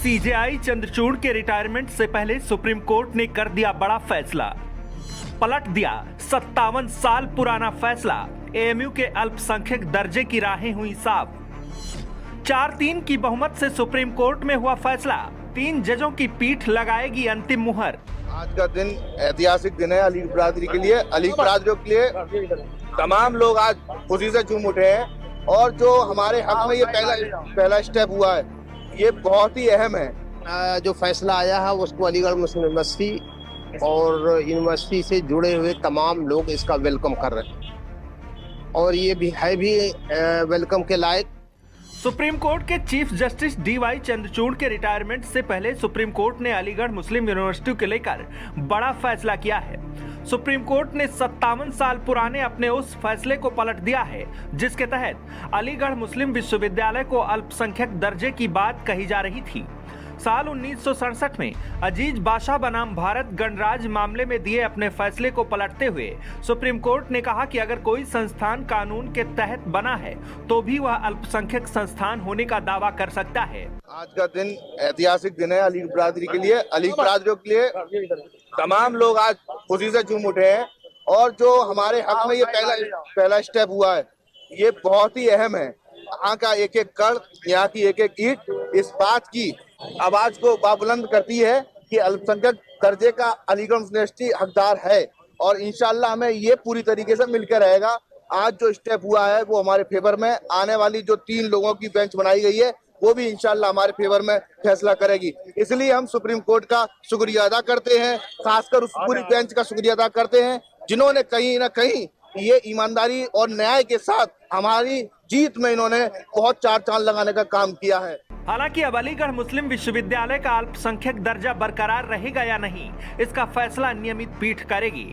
CJI Chandrachud के retirement से पहले सुप्रीम कोर्ट ने कर दिया बड़ा फैसला। पलट दिया 57 साल पुराना फैसला। एएमयू के अल्पसंख्यक दर्जे की राहें हुई साफ। 4-3 की बहुमत से सुप्रीम कोर्ट में हुआ फैसला। 3 जजों की पीठ लगाएगी अंतिम मुहर। आज का दिन ऐतिहासिक दिन है अली बरादरी के लिए। अली बरादरियों के लिए तमाम लोग आज खुशी से झूम उठे हैं और जो हमारे हक में ये पहला स्टेप हुआ है, ये बहुत ही अहम है। जो फैसला आया है उसको अलीगढ़ मुस्लिम यूनिवर्सिटी और यूनिवर्सिटी से जुड़े हुए तमाम लोग इसका वेलकम कर रहे हैं और ये भी है वेलकम के लायक। सुप्रीम कोर्ट के चीफ जस्टिस डीवाई चंद्रचूड़ के रिटायरमेंट से पहले सुप्रीम कोर्ट ने अलीगढ़ मुस्लिम यूनिवर्सिटी को लेकर बड़ा फैसला किया है। सुप्रीम कोर्ट ने 57 साल पुराने अपने उस फैसले को पलट दिया है जिसके तहत अलीगढ़ मुस्लिम विश्वविद्यालय को अल्पसंख्यक दर्जे की बात कही जा रही थी। साल 1967 में अजीज बादशाह बनाम भारत गणराज्य मामले में दिए अपने फैसले को पलटते हुए सुप्रीम कोर्ट ने कहा कि अगर कोई संस्थान कानून के तहत बना है तो भी वह अल्पसंख्यक संस्थान होने का दावा कर सकता है। आज का दिन ऐतिहासिक दिन है अली बरादरी के लिए। अली बरादरियों के लिए तमाम लोग आज खुशी से झूम उठे हैं और जो हमारे हक में ये पहला स्टेप हुआ है, ये बहुत ही अहम है। यहाँ का एक एक कण, यहाँ की एक एक ईंट इस बात की आवाज को बाबुलंद करती है कि अल्पसंख्यक दर्जे का अलीगढ़ यूनिवर्सिटी हकदार है और इंशाल्लाह हमें ये पूरी तरीके से मिलकर रहेगा। आज जो स्टेप हुआ है वो हमारे फेवर में। आने वाली जो 3 लोगों की बेंच बनाई गई है वो भी इंशाल्लाह हमारे फेवर में फैसला करेगी। इसलिए हम सुप्रीम कोर्ट का शुक्रिया अदा करते हैं, खासकर उस पूरी बेंच का शुक्रिया अदा करते हैं जिन्होंने कहीं ना कहीं ये ईमानदारी और न्याय के साथ हमारी जीत में इन्होंने बहुत चार चांद लगाने का काम किया है। हालांकि अब अलीगढ़ मुस्लिम विश्वविद्यालय का अल्पसंख्यक दर्जा बरकरार रहेगा या नहीं, इसका फैसला नियमित पीठ करेगी।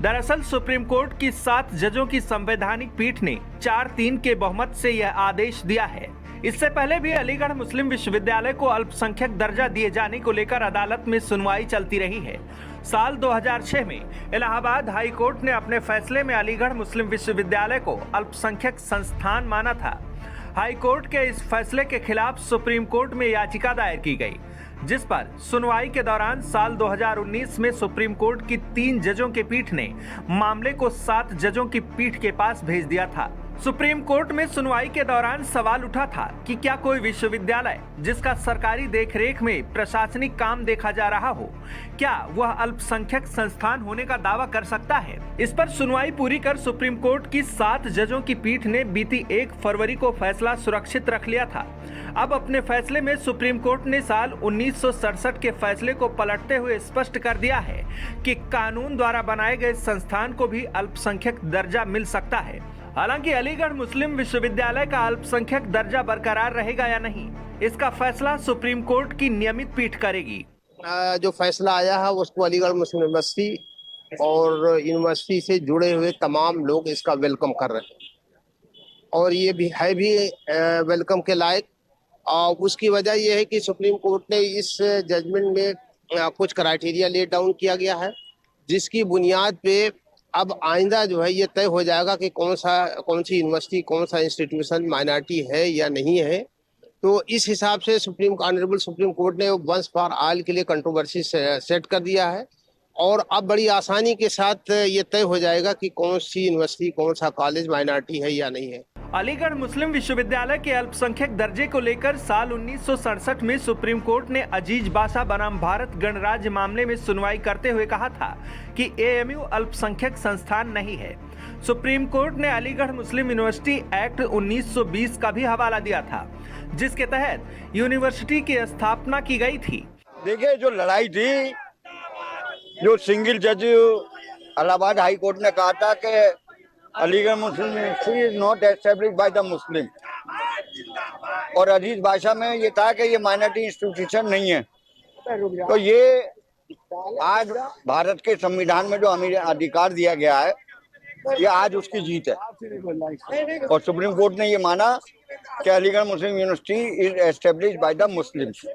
दरअसल सुप्रीम कोर्ट की 7 जजों की संवैधानिक पीठ ने 4-3 के बहुमत से यह आदेश दिया है। इससे पहले भी अलीगढ़ मुस्लिम विश्वविद्यालय को अल्पसंख्यक दर्जा दिए जाने को लेकर अदालत में सुनवाई चलती रही है। साल 2006 में इलाहाबाद हाई कोर्ट ने अपने फैसले में अलीगढ़ मुस्लिम विश्वविद्यालय को अल्पसंख्यक संस्थान माना था। हाई कोर्ट के इस फैसले के खिलाफ सुप्रीम कोर्ट में याचिका दायर की गई, जिस पर सुनवाई के दौरान साल 2019 में सुप्रीम कोर्ट की 3 जजों की पीठ ने मामले को 7 जजों की पीठ के पास भेज दिया था। सुप्रीम कोर्ट में सुनवाई के दौरान सवाल उठा था कि क्या कोई विश्वविद्यालय जिसका सरकारी देखरेख में प्रशासनिक काम देखा जा रहा हो, क्या वह अल्पसंख्यक संस्थान होने का दावा कर सकता है। इस पर सुनवाई पूरी कर सुप्रीम कोर्ट की 7 जजों की पीठ ने बीती 1 फरवरी को फैसला सुरक्षित रख लिया था। अब अपने फैसले में सुप्रीम कोर्ट ने साल 1967 के फैसले को पलटते हुए स्पष्ट कर दिया है कि कानून द्वारा बनाए गए संस्थान को भी अल्पसंख्यक दर्जा मिल सकता है। हालांकि अलीगढ़ मुस्लिम विश्वविद्यालय का अल्पसंख्यक दर्जा बरकरार रहेगा या नहीं, इसका फैसला सुप्रीम कोर्ट की नियमित पीठ करेगी। जो फैसला आया है उसको अलीगढ़ मुस्लिम यूनिवर्सिटी और यूनिवर्सिटी से जुड़े हुए तमाम लोग इसका वेलकम कर रहे हैं और ये भी है वेलकम के लायक। उसकी वजह यह है कि सुप्रीम कोर्ट ने इस जजमेंट में कुछ क्राइटेरिया ले डाउन किया गया है, जिसकी बुनियाद पे अब आइंदा जो है ये तय हो जाएगा कि कौन सी यूनिवर्सिटी, कौन सा इंस्टीट्यूशन माइनॉरिटी है या नहीं है। तो इस हिसाब से ऑनरेबल सुप्रीम कोर्ट ने वंस फॉर ऑल के लिए कंट्रोवर्सी सेट कर दिया है और अब बड़ी आसानी के साथ ये तय हो जाएगा कि कौन सी यूनिवर्सिटी, कौन सा कॉलेज माइनॉरिटी है या नहीं है। अलीगढ़ मुस्लिम विश्वविद्यालय के अल्पसंख्यक दर्जे को लेकर साल 1967 में सुप्रीम कोर्ट ने अजीज बादशाह बनाम भारत गणराज्य मामले में सुनवाई करते हुए कहा था कि एएमयू अल्पसंख्यक संस्थान नहीं है। सुप्रीम कोर्ट ने अलीगढ़ मुस्लिम यूनिवर्सिटी एक्ट 1920 का भी हवाला दिया था, जिसके तहत यूनिवर्सिटी की स्थापना की गई थी। देखिए, जो लड़ाई थी, जो सिंगल जज इलाहाबाद हाई कोर्ट ने कहा था कि Aligarh Muslim University is not established by the Muslim, और अजीज बादशाह में ये था कि ये माइनॉरिटी इंस्टीट्यूशन नहीं है। तो ये आज भारत के संविधान में जो हमें अधिकार दिया गया है, ये आज उसकी जीत है और सुप्रीम कोर्ट ने ये माना कि Aligarh Muslim University is established by the Muslims.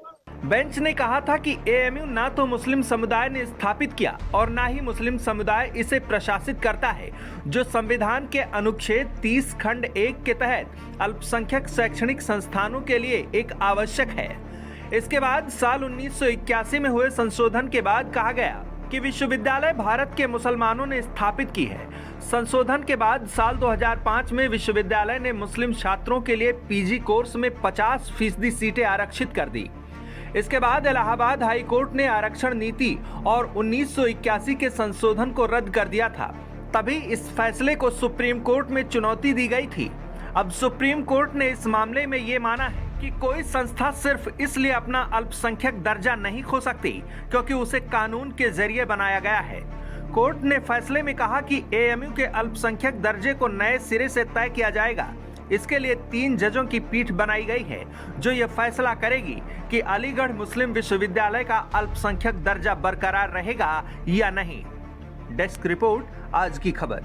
Bench ने कहा था कि एएमयू ना तो मुस्लिम समुदाय ने स्थापित किया और ना ही मुस्लिम समुदाय इसे प्रशासित करता है, जो संविधान के अनुच्छेद 30 खंड 1 के तहत अल्पसंख्यक शैक्षणिक संस्थानों के लिए एक आवश्यक है। इसके बाद साल 1981 में हुए संशोधन के बाद कहा गया कि विश्वविद्यालय भारत के मुसलमानों ने स्थापित की है। संशोधन के बाद साल 2005 में विश्वविद्यालय ने मुस्लिम छात्रों के लिए पीजी कोर्स में 50% सीटें आरक्षित कर दी। इसके बाद इलाहाबाद हाई कोर्ट ने आरक्षण नीति और 1981 के संशोधन को रद्द कर दिया था। तभी इस फैसले को सुप्रीम कोर्ट में चुनौती दी गई थी। अब सुप्रीम कोर्ट ने इस मामले में ये माना है कि कोई संस्था सिर्फ इसलिए अपना अल्पसंख्यक दर्जा नहीं खो सकती क्योंकि उसे कानून के जरिए बनाया गया है। कोर्ट ने फैसले में कहा कि एएमयू के अल्पसंख्यक दर्जे को नए सिरे से तय किया जाएगा। इसके लिए 3 जजों की पीठ बनाई गई है जो यह फैसला करेगी कि अलीगढ़ मुस्लिम विश्वविद्यालय का अल्पसंख्यक दर्जा बरकरार रहेगा या नहीं। डेस्क रिपोर्ट, आज की खबर।